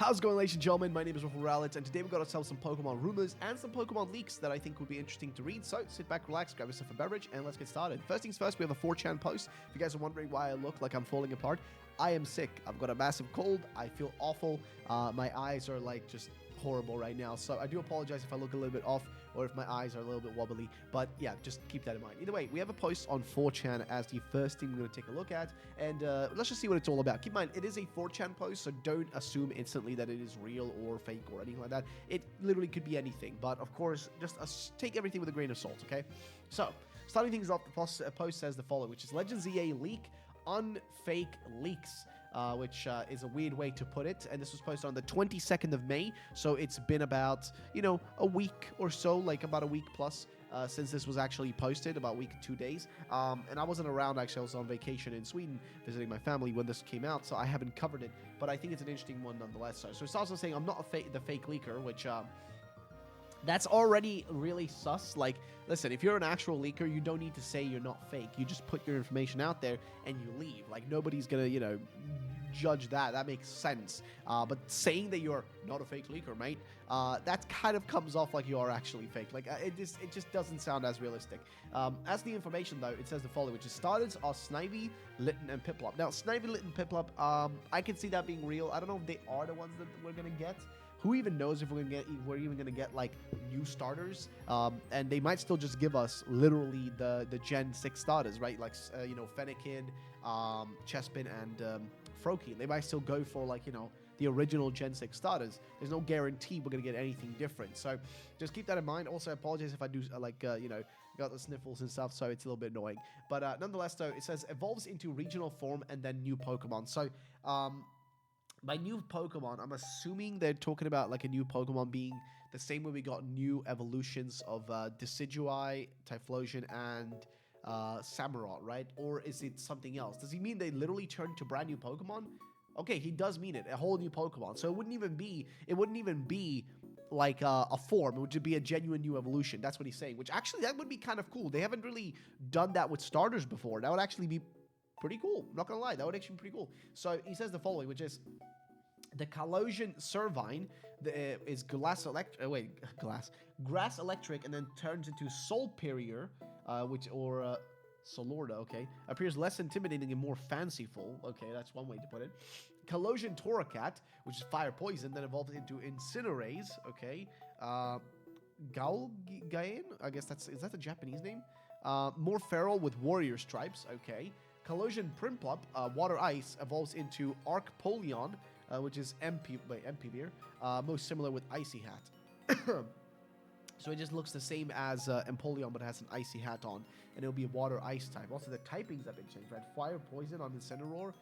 How's it going, ladies and gentlemen? My name is Riddler Khu, and today we've got ourselves some Pokemon rumors and some Pokemon leaks that I think would be interesting to read. So sit back, relax, grab yourself a beverage, and let's get started. First things first, we have a 4chan post. If you guys are wondering why I look like I'm falling apart, I am sick. I've got a massive cold. I feel awful. My eyes are like just horrible right now. So I do apologize if I look a little bit off or if my eyes are a little bit wobbly. But yeah, just keep that in mind. Either way, we have a post on 4chan as the first thing we're going to take a look at. And let's just see what it's all about. Keep in mind, it is a 4chan post, so don't assume instantly that it is real or fake or anything like that. It literally could be anything. But of course, just take everything with a grain of salt, okay? So, starting things off, the post says the following, which is Legends ZA leak, unfake leaks. Which is a weird way to put it. And this was posted on the 22nd of May. So it's been about, a week or so, like about a week plus since this was actually posted, about a week and 2 days. And I wasn't around, actually. I was on vacation in Sweden visiting my family when this came out. So I haven't covered it. But I think it's an interesting one nonetheless. So it's also saying I'm not the fake leaker, which... that's already really sus. Like, listen, if you're an actual leaker, you don't need to say you're not fake. You just put your information out there and you leave. Like, nobody's gonna, judge that. That makes sense. But saying that you're not a fake leaker, mate, that kind of comes off like you are actually fake. Like, it just doesn't sound as realistic. As the information, though, it says the following, which is starters are Snivy, Litten, and Piplup. Now, Snivy, Litten, Piplup, I can see that being real. I don't know if they are the ones that we're gonna get. Who even knows if we're even gonna get like new starters? And they might still just give us literally the Gen 6 starters, right? Like Fennekin, Chespin, and Froakie. They might still go for like the original Gen 6 starters. There's no guarantee we're gonna get anything different. So just keep that in mind. Also, I apologize if I do got the sniffles and stuff, so it's a little bit annoying. But nonetheless, though, it says evolves into regional form and then new Pokemon. So by new Pokemon, I'm assuming they're talking about like a new Pokemon being the same way we got new evolutions of Decidueye, Typhlosion, and Samurott, right? Or is it something else? Does he mean they literally turned to brand new Pokemon? Okay, he does mean it, a whole new Pokemon. So it wouldn't even be like a form. It would just be a genuine new evolution. That's what he's saying, which actually that would be kind of cool. They haven't really done that with starters before. That would actually be pretty cool. I'm not gonna lie, that would actually be pretty cool. So he says the following, which is the Kalosian Servine is grass electric, and then turns into Solperior, Solorda, okay, appears less intimidating and more fanciful. Okay, that's one way to put it. Kalosian Torracat, which is fire poison, then evolves into Incinerase. Okay, Gaulgain, I guess is that the Japanese name? More feral with warrior stripes. Okay. Kalosian Primplup, Water Ice, evolves into Arcpolion, which is Empivir, most similar with Icy Hat. So it just looks the same as Empoleon, but has an Icy Hat on, and it'll be a Water Ice type. Also, the typings have been changed, right? Fire Poison on Incineroar,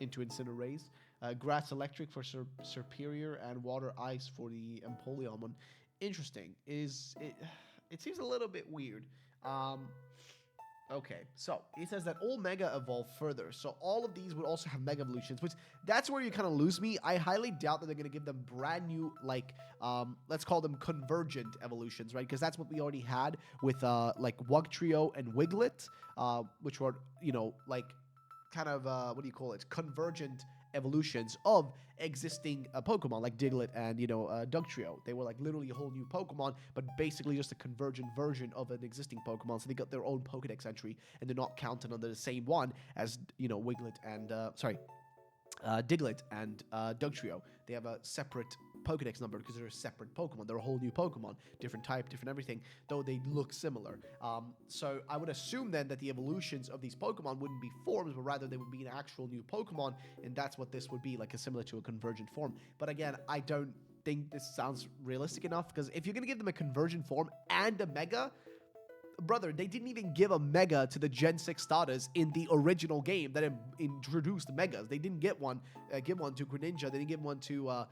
into Incinerase. Grass Electric for Superior, and Water Ice for the Empoleon one. Interesting. It seems a little bit weird. Okay, so he says that all Mega evolve further. So all of these would also have Mega Evolutions, which that's where you kind of lose me. I highly doubt that they're going to give them brand new, like, let's call them convergent evolutions, right? Because that's what we already had with, like, Wugtrio and Wiglet, which were, like, kind of, convergent evolutions of existing Pokemon like Diglett and Dugtrio. They were like literally a whole new Pokemon, but basically just a convergent version of an existing Pokemon. So they got their own Pokedex entry, and they're not counted under the same one as Wiglet and Diglett and Dugtrio. They have a separate Pokedex number because they're a separate Pokemon. They're a whole new Pokemon, different type, different everything, though they look similar. So I would assume then that the evolutions of these Pokemon wouldn't be forms, but rather they would be an actual new Pokemon, and that's what this would be, like similar to a convergent form. But again, I don't think this sounds realistic enough, because if you're going to give them a convergent form and a Mega, brother, they didn't even give a Mega to the Gen 6 starters in the original game that introduced Megas. They didn't give one to Greninja. They didn't give one to,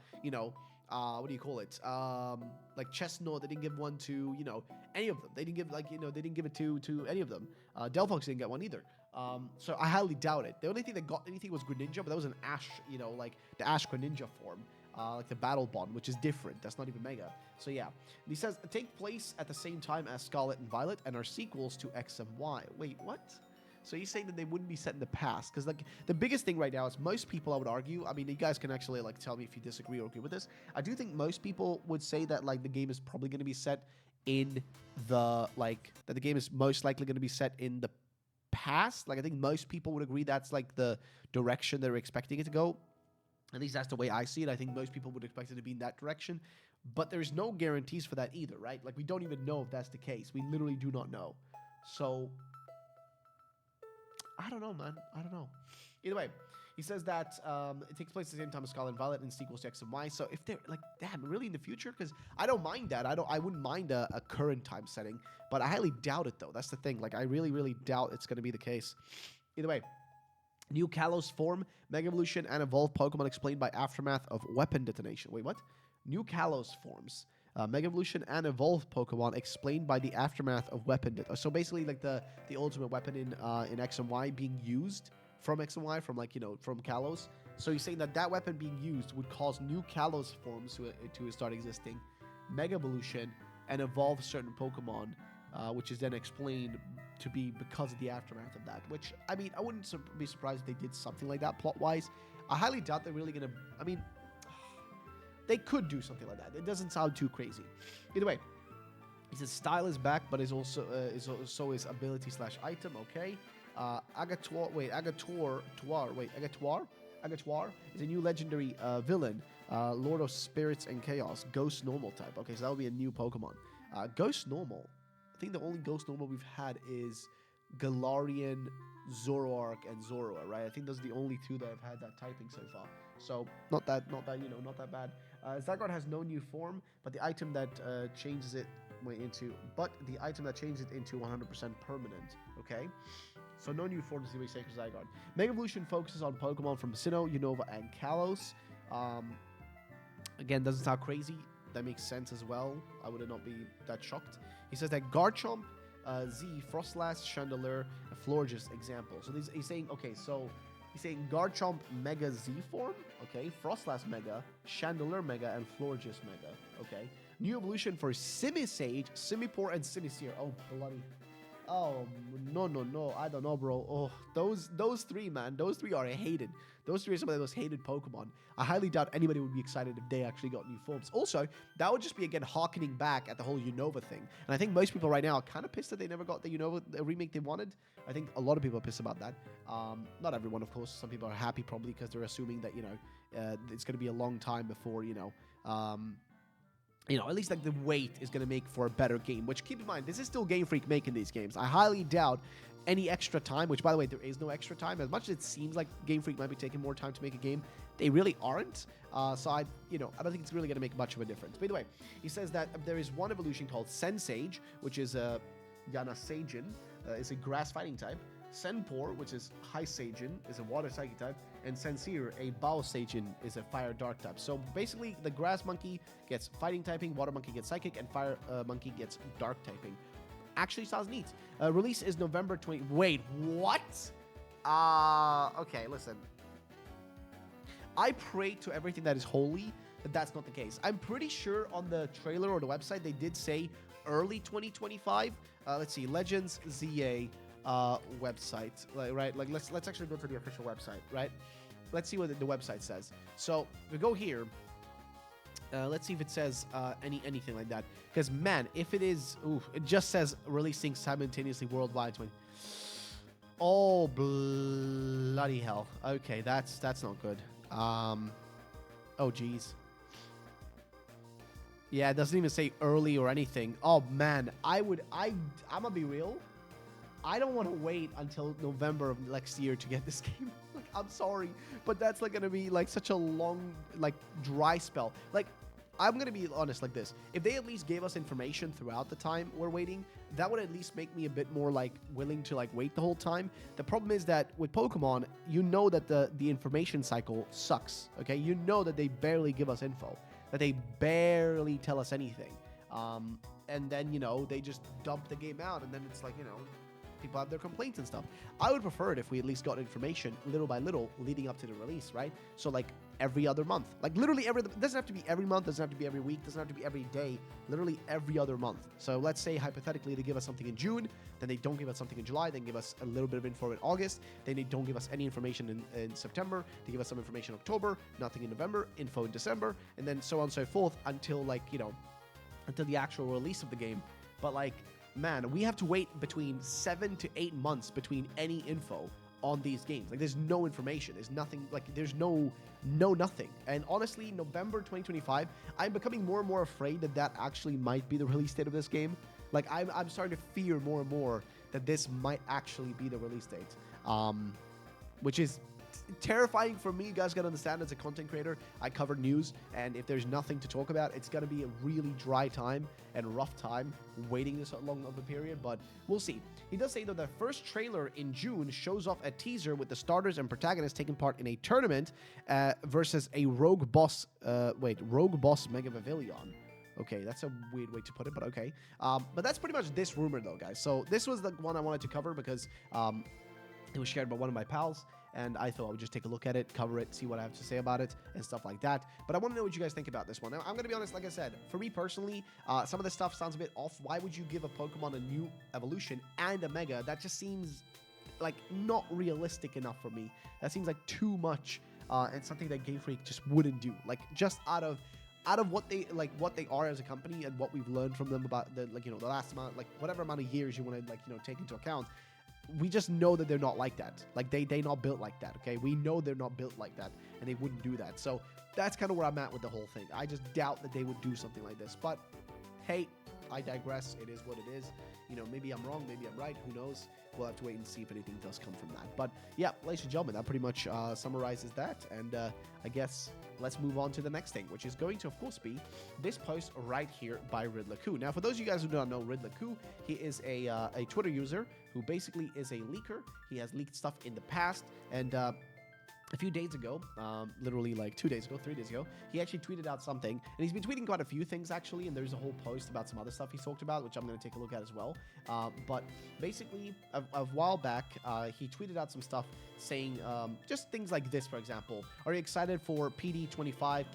like Chestnut. They didn't give one to, any of them. They didn't give, they didn't give it to any of them. Delphox didn't get one either. So I highly doubt it. The only thing that got anything was Greninja, but that was an Ash, like the Ash Greninja form. Like the Battle Bond, which is different. That's not even Mega. So yeah. And he says, take place at the same time as Scarlet and Violet and are sequels to X and Y. Wait, what? So he's saying that they wouldn't be set in the past, because like the biggest thing right now is most people, I would argue, I mean, you guys can actually like tell me if you disagree or agree with this. I do think most people would say that like the game is probably going to be set in the that the game is most likely going to be set in the past. Like I think most people would agree that's like the direction they're expecting it to go. At least that's the way I see it. I think most people would expect it to be in that direction. But there's no guarantees for that either, right? Like we don't even know if that's the case. We literally do not know. So I don't know, man. I don't know. Either way, he says that it takes place at the same time as Scarlet and Violet and sequels to X and Y. So if they're like, damn, really in the future? Because I don't mind that. I wouldn't mind a current time setting, but I highly doubt it though. That's the thing. Like I really, really doubt it's going to be the case. Either way, new Kalos form, Mega Evolution, and evolved Pokemon explained by aftermath of weapon detonation. Wait, what? New Kalos forms. Mega Evolution and evolved Pokemon explained by the aftermath of weapon. So basically, like the ultimate weapon in X and Y being used from X and Y, from like from Kalos. So he's saying that weapon being used would cause new Kalos forms to start existing, Mega Evolution, and evolve certain Pokemon, which is then explained to be because of the aftermath of that. Which I mean, I wouldn't be surprised if they did something like that plot wise. I highly doubt they're really gonna. I mean. They could do something like that. It doesn't sound too crazy. Either way, he says style is back, but is also so is ability / item. Okay. Agatoire is a new legendary villain, Lord of Spirits and Chaos, Ghost Normal type. Okay, so that will be a new Pokemon. Ghost Normal. I think the only Ghost Normal we've had is Galarian, Zoroark, and Zorua, right? I think those are the only two that have had that typing so far. So not that bad. Zygarde has no new form, but the item that changes it into 100% permanent. Okay, so no new forms to be safe for Zygarde. Mega Evolution focuses on Pokemon from Sinnoh, Unova, and Kalos. Again, doesn't sound crazy. That makes sense as well. I would not be that shocked. He says that Garchomp, Z, Frostlass, Chandelure, Florges example. So he's saying, okay, so he's saying Garchomp Mega Z form, okay, Frostlass Mega, Chandelure Mega, and Florges Mega, okay. New evolution for Simisage, Simipour, and Simisear. Oh, bloody. Oh, no, I don't know, bro. Oh, those three, man, those three are hated. Those three are some of the most hated Pokemon. I highly doubt anybody would be excited if they actually got new forms. Also, that would just be, again, harkening back at the whole Unova thing. And I think most people right now are kind of pissed that they never got the Unova remake they wanted. I think a lot of people are pissed about that. Not everyone, of course. Some people are happy probably because they're assuming that, it's going to be a long time before, at least like the wait is going to make for a better game, which keep in mind, this is still Game Freak making these games. I highly doubt any extra time, which by the way, there is no extra time. As much as it seems like Game Freak might be taking more time to make a game, they really aren't. So I don't think it's really going to make much of a difference. By the way, he says that there is one evolution called Sensage, which is a Yanasagin, is a grass fighting type. Senpour, which is High Sagin, is a water psychic type, and Senseer, a Bao Sagin, is a fire dark type. So basically, the grass monkey gets fighting typing, water monkey gets psychic, and fire monkey gets dark typing. Actually sounds neat. Release is November 20. Wait, what? Okay, listen. I pray to everything that is holy that that's not the case. I'm pretty sure on the trailer or the website they did say early 2025. Let's see, Legends ZA. Website, right? Like let's actually go to the official website, right? Let's see what the website says. So we go here. Let's see if it says anything like that. Because man, if it is, it just says releasing simultaneously worldwide. Oh bloody hell! Okay, that's not good. Oh geez. Yeah, it doesn't even say early or anything. Oh man, I'm gonna be real. I don't want to wait until November of next year to get this game. Like, I'm sorry, but that's like gonna be like such a long, like dry spell. Like, I'm gonna be honest like this. If they at least gave us information throughout the time we're waiting, that would at least make me a bit more like willing to like wait the whole time. The problem is that with Pokemon, that the information cycle sucks. Okay, that they barely give us info, that they barely tell us anything, and then they just dump the game out, and then it's like people have their complaints and stuff. I would prefer it if we at least got information little by little leading up to the release, right? So like every other month. Like literally it doesn't have to be every month, doesn't have to be every week, doesn't have to be every day, literally every other month. So let's say hypothetically they give us something in June, then they don't give us something in July, then give us a little bit of info in August, then they don't give us any information in September, they give us some information in October, nothing in November, info in December, and then so on and so forth until like, you know, until the actual release of the game. But like, man, we have to wait between 7 to 8 months between any info on these games. Like there's no information, there's nothing, like there's no nothing. And honestly, November 2025, I'm becoming more and more afraid that that actually might be the release date of this game. Like I'm starting to fear more and more that this might actually be the release date, which is terrifying for me. You guys gotta understand, as a content creator, I cover news, and if there's nothing to talk about, it's gonna be a really dry time and rough time waiting this long of a period, but we'll see. He does say that the first trailer in June shows off a teaser with the starters and protagonists taking part in a tournament versus a rogue boss Mega Pavilion. Okay, that's a weird way to put it, but okay. But that's pretty much this rumor though, guys. So this was the one I wanted to cover because it was shared by one of my pals, and I thought I would just take a look at it, cover it, see what I have to say about it, and stuff like that. But I want to know what you guys think about this one. Now, I'm going to be honest, like I said, for me personally, some of this stuff sounds a bit off. Why would you give a Pokemon a new evolution and a Mega? That just seems like not realistic enough for me. That seems like too much, and something that Game Freak just wouldn't do. Like, just out of what they are as a company and what we've learned from them about the, like, you know, the last amount, like whatever amount of years you want to, like, you know, take into account. We just know that they're not like that. Like they not built like that. Okay, we know they're not built like that, and they wouldn't do that. So that's kind of where I'm at with the whole thing. I just doubt that they would do something like this. But hey, I digress. It is what it is. You know, maybe I'm wrong, maybe I'm right. Who knows? We'll have to wait and see if anything does come from that. But yeah, ladies and gentlemen, that pretty much summarizes that. And I guess let's move on to the next thing, which is going to, of course, be this post right here by Riddler Khu. Now, for those of you guys who do not know Riddler Khu, he is a Twitter user who basically is a leaker. He has leaked stuff in the past, and a few days ago, literally like 2 days ago, 3 days ago, he actually tweeted out something, and he's been tweeting quite a few things actually, and there's a whole post about some other stuff he's talked about, which I'm going to take a look at as well. But basically, a while back, he tweeted out some stuff saying just things like this, for example. Are you excited for PD25?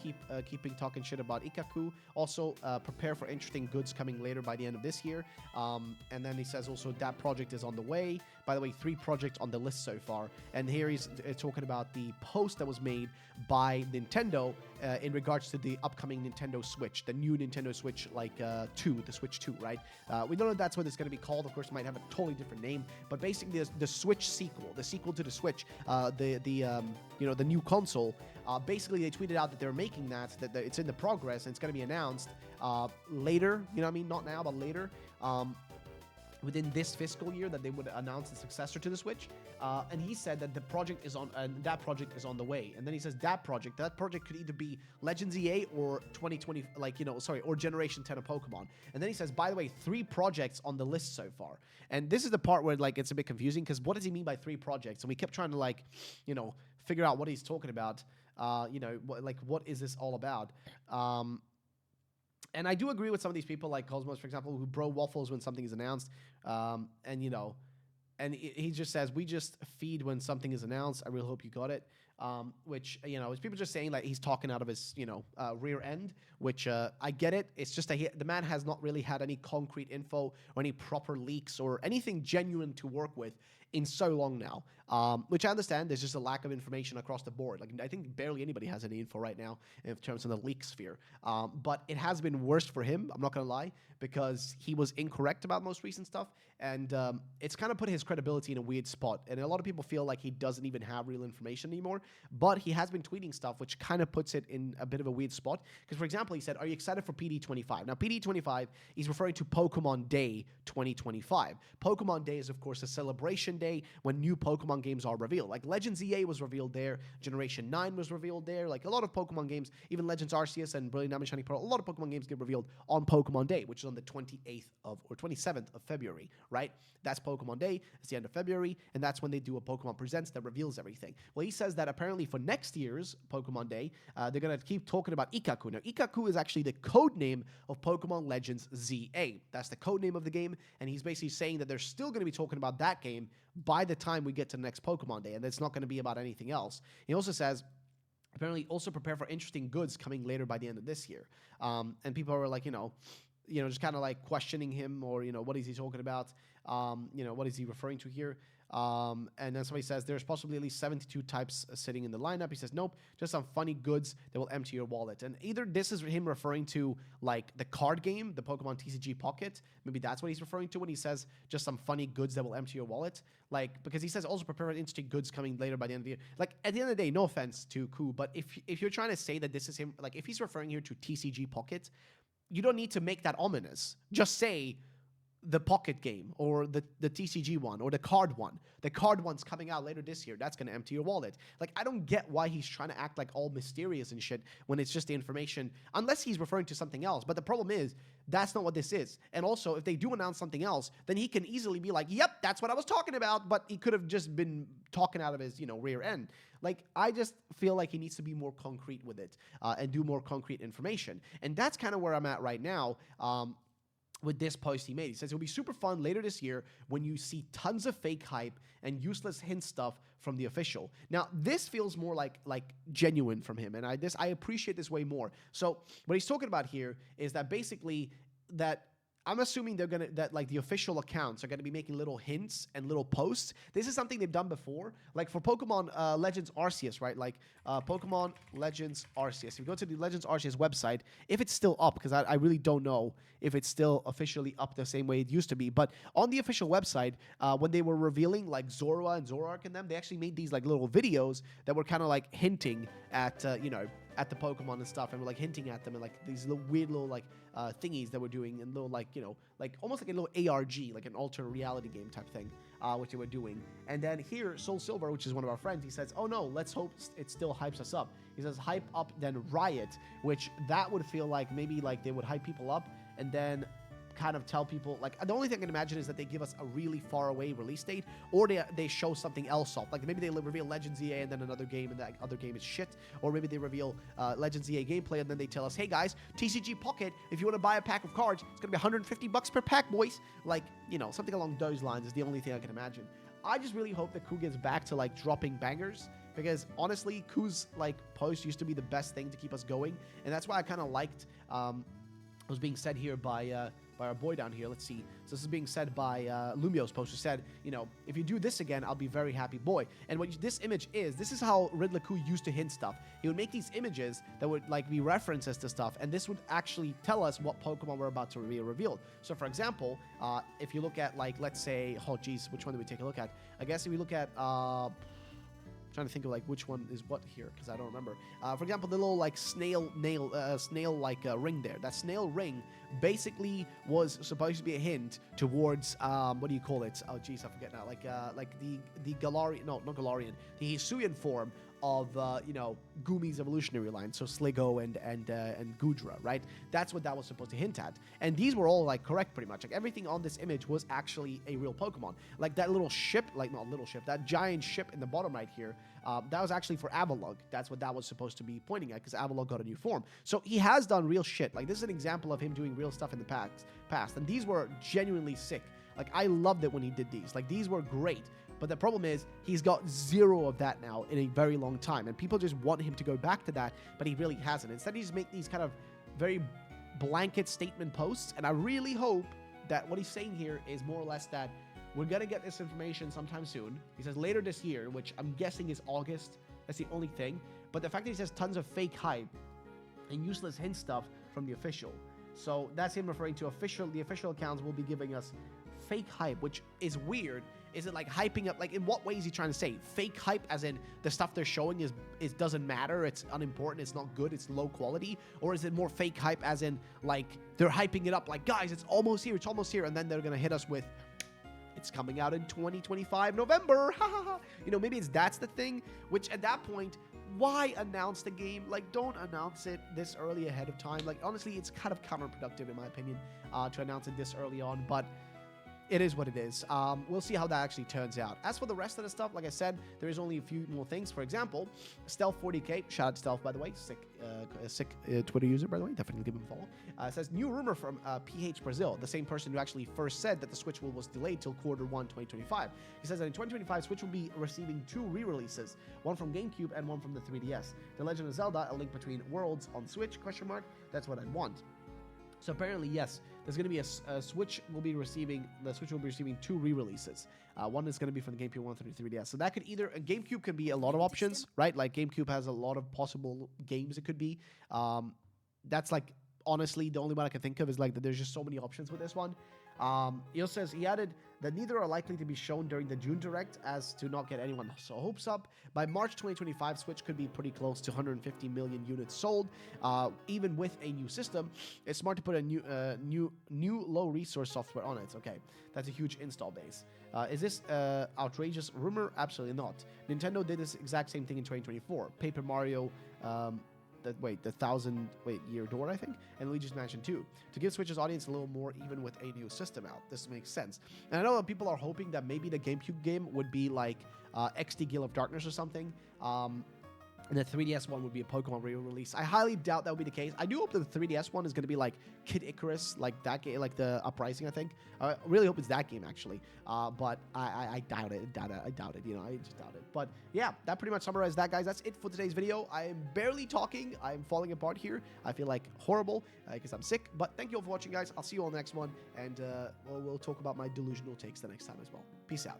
Keeping talking shit about Ikaku. Also, prepare for interesting goods coming later by the end of this year. And then he says also that project is on the way. By the way, 3 projects on the list so far. And here he's talking about the post that was made by Nintendo in regards to the upcoming Nintendo Switch, the new Nintendo Switch, like 2, the Switch 2, right? We don't know if that's what it's going to be called. Of course, it might have a totally different name, but basically the Switch sequel, the sequel to the Switch, you know, the new console. Basically, they tweeted out that they're making that it's in the progress and it's going to be announced later. You know what I mean? Not now, but later. Within this fiscal year, that they would announce the successor to the Switch, and he said that that project is on the way. And then he says that project could either be Legends ZA or 2020, like, you know, sorry, or Generation 10 of Pokemon. And then he says, by the way, 3 projects on the list so far. And this is the part where, like, it's a bit confusing, because what does he mean by 3 projects? And we kept trying to, like, you know, figure out what he's talking about. You know, what is this all about? And I do agree with some of these people, like Cosmos, for example, who bro waffles when something is announced. And, you know, and he just says, we just feed when something is announced. I really hope you got it. Which, you know, is people just saying like he's talking out of his, you know, rear end, which I get it. It's just that the man has not really had any concrete info or any proper leaks or anything genuine to work with in so long now, which I understand. There's just a lack of information across the board. Like, I think barely anybody has any info right now in terms of the leak sphere. But it has been worse for him, I'm not going to lie, because he was incorrect about most recent stuff. And it's kind of put his credibility in a weird spot. And a lot of people feel like he doesn't even have real information anymore. But he has been tweeting stuff, which kind of puts it in a bit of a weird spot. Because, for example, he said, are you excited for PD25? Now, PD25, he's referring to Pokemon Day 2025. Pokemon Day is, of course, a celebration day when new Pokemon games are revealed. Like Legends ZA was revealed there. Generation 9 was revealed there. Like a lot of Pokemon games, even Legends Arceus and Brilliant Diamond Shining Pearl, a lot of Pokemon games get revealed on Pokemon Day, which is on the 27th of February, right? That's Pokemon Day. It's the end of February, and that's when they do a Pokemon Presents that reveals everything. Well, he says that apparently for next year's Pokemon Day, they're going to keep talking about Ikaku. Now, Ikaku is actually the code name of Pokemon Legends ZA. That's the code name of the game, and he's basically saying that they're still going to be talking about that game by the time we get to the next Pokemon Day, and it's not going to be about anything else. He also says apparently also prepare for interesting goods coming later by the end of this year. And people were like, just kind of like questioning him, or, what is he talking about? What is he referring to here? And then somebody says there's possibly at least 72 types sitting in the lineup. He says, nope, just some funny goods that will empty your wallet. And either this is him referring to like the card game, the Pokemon TCG Pocket. Maybe that's what he's referring to when he says just some funny goods that will empty your wallet. Like, because he says also prepare for interesting goods coming later by the end of the year. Like, at the end of the day, no offense to Khu, but if you're trying to say that this is him, like if he's referring here to TCG Pocket, you don't need to make that ominous. Just say the Pocket game, or the TCG one, or the card one. The card one's coming out later this year. That's going to empty your wallet. Like, I don't get why he's trying to act like all mysterious and shit when it's just the information, unless he's referring to something else. But the problem is, that's not what this is. And also, if they do announce something else, then he can easily be like, yep, that's what I was talking about, but he could have just been talking out of his, rear end. Like, I just feel like he needs to be more concrete with it, and do more concrete information. And that's kind of where I'm at right now. With this post he made. He says it'll be super fun later this year when you see tons of fake hype and useless hint stuff from the official. Now, this feels more like genuine from him, and I appreciate this way more. So what he's talking about here is that basically that I'm assuming that the official accounts are gonna be making little hints and little posts. This is something they've done before, like for Pokemon Legends Arceus, right? Like Pokemon Legends Arceus. If you go to the Legends Arceus website, if it's still up, because I really don't know if it's still officially up the same way it used to be, but on the official website, when they were revealing like Zorua and Zoroark and them, they actually made these like little videos that were kind of like hinting at at the Pokemon and stuff, and were like hinting at them, and like these little weird little like thingies that we're doing, and little like like almost like a little ARG, like an alternate reality game type thing, which they were doing. And then here, Soul Silver, which is one of our friends, he says, oh no, let's hope it still hypes us up. He says hype up then riot, which that would feel like maybe like they would hype people up and then kind of tell people, like, the only thing I can imagine is that they give us a really far away release date, or they show something else off. Like maybe they reveal Legends ZA and then another game, and that other game is shit. Or maybe they reveal Legends ZA gameplay and then they tell us, hey guys, TCG Pocket, if you want to buy a pack of cards, it's gonna be $150 per pack, boys. Like, something along those lines is the only thing I can imagine. I just really hope that Khu gets back to like dropping bangers, because honestly, Khu's like post used to be the best thing to keep us going, and that's why I kind of liked what was being said here by our boy down here. Let's see. So this is being said by Lumio's post, who said, if you do this again, I'll be very happy, boy. And what this image is, this is how Riddler Khu used to hint stuff. He would make these images that would like be references to stuff, and this would actually tell us what Pokemon were about to be revealed. So for example, if you look at like, let's say, oh geez, which one do we take a look at? I guess if we look at trying to think of like which one is what here, because I don't remember. For example, the little like snail like ring there. That snail ring basically was supposed to be a hint towards what do you call it? Oh geez, I forget now. Like the Galarian, no, not Galarian, the Hisuian form of Gumi's evolutionary line, so Sligo and Gudra, right? That's what that was supposed to hint at, and these were all like correct pretty much. Like everything on this image was actually a real Pokemon. Like that little ship, like not little ship, that giant ship in the bottom right here, that was actually for Avalugg. That's what that was supposed to be pointing at, because Avalugg got a new form. So he has done real shit. Like this is an example of him doing real stuff in the past, and these were genuinely sick. Like I loved it when he did these. Like these were great. But the problem is, he's got zero of that now in a very long time. And people just want him to go back to that, but he really hasn't. Instead, he just makes these kind of very blanket statement posts. And I really hope that what he's saying here is more or less that we're going to get this information sometime soon. He says later this year, which I'm guessing is August. That's the only thing. But the fact that he says tons of fake hype and useless hint stuff from the official. So that's him referring to the official accounts will be giving us fake hype, which is weird. Is it like hyping up? Like, in what way is he trying to say fake hype? As in the stuff they're showing is doesn't matter, it's unimportant, it's not good, it's low quality? Or is it more fake hype as in like they're hyping it up like, guys, it's almost here, and then they're gonna hit us with it's coming out in 2025 November? Maybe that's the thing. Which at that point, why announce the game? Like, don't announce it this early ahead of time. Like, honestly, it's kind of counterproductive in my opinion to announce it this early on. But it is what it is. We'll see how that actually turns out. As for the rest of the stuff, like I said, there is only a few more things. For example, Stealth 40k, shout out to Stealth, by the way, sick Twitter user, by the way, definitely give him a follow. Says, new rumor from PH Brazil, the same person who actually first said that the Switch was delayed till Q1 2025. He says that in 2025, Switch will be receiving 2 re-releases, one from GameCube and one from the 3DS. The Legend of Zelda, A Link Between Worlds on Switch, ? That's what I'd want. So apparently, yes, there's going to be the Switch will be receiving 2 re-releases. One is going to be from the GameCube, one from the 3DS. So that could either, GameCube could be a lot of options, right? Like GameCube has a lot of possible games it could be. That's like, honestly, the only one I can think of is like that there's just so many options with this one. He also says he added that neither are likely to be shown during the June Direct as to not get anyone so hopes up. By March 2025, Switch could be pretty close to 150 million units sold. Even with a new system, it's smart to put a new low resource software on it. Okay, that's a huge install base. Is this outrageous rumor? Absolutely not. Nintendo did this exact same thing in 2024. Paper Mario, the 1,000-year door, I think, and Luigi's Mansion 2, to give Switch's audience a little more even with a new system out. This makes sense. And I know that people are hoping that maybe the GameCube game would be like XD Gale of Darkness or something. And the 3DS one would be a Pokemon re-release. I highly doubt that would be the case. I do hope that the 3DS one is going to be like Kid Icarus, like that game, like the Uprising, I think. I really hope it's that game, actually. But I doubt it. I doubt it. You know, I just doubt it. But yeah, that pretty much summarizes that, guys. That's it for today's video. I am barely talking. I'm falling apart here. I feel like horrible because I'm sick. But thank you all for watching, guys. I'll see you all in the next one. And we'll talk about my delusional takes the next time as well. Peace out.